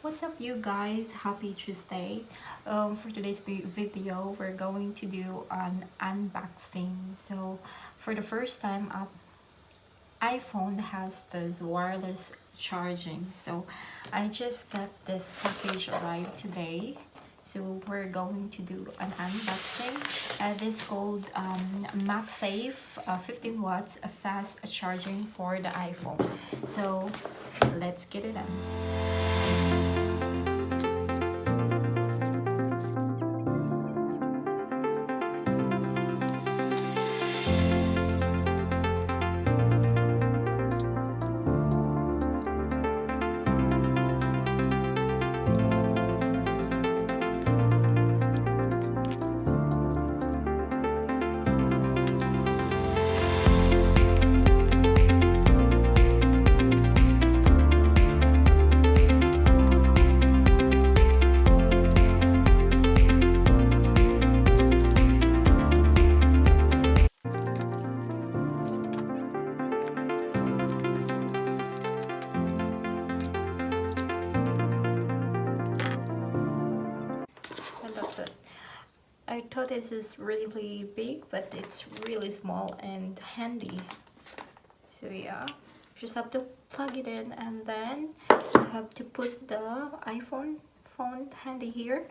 What's up, you guys? Happy Tuesday. For today's video, we're going to do an unboxing. So for the first time, iPhone has this wireless charging. So I just got this package arrived today. So we're going to do an unboxing. This called MagSafe 15 watts fast charging for the iPhone. So let's get it on. And that's it. I thought this is really big, but it's really small and handy. So yeah, just have to plug it in, and then you have to put the iPhone phone handy here.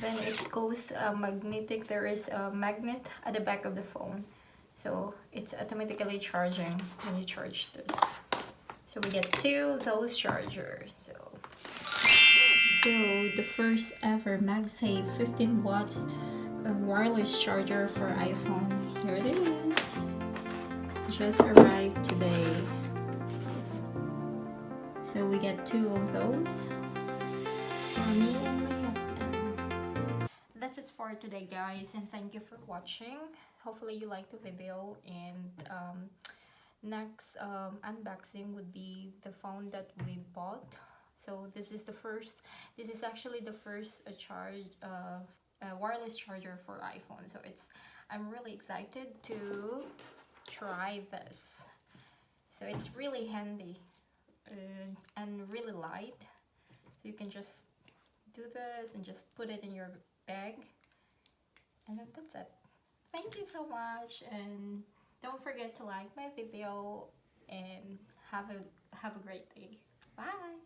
Then it goes magnetic. There is a magnet at the back of the phone, so it's automatically charging when you charge this. So we get two of those chargers. So the first ever MagSafe 15 watts wireless charger for iPhone. Here it is. Just arrived today. So we get two of those for me and my husband. That's it for today, guys, and thank you for watching. Hopefully you liked the video, and next unboxing would be the phone that we bought. So this is actually the first wireless charger for iPhone. So I'm really excited to try this. So it's really handy and really light. So you can just do this and just put it in your bag, and then that's it. Thank you so much, and don't forget to like my video, and have a great day. Bye.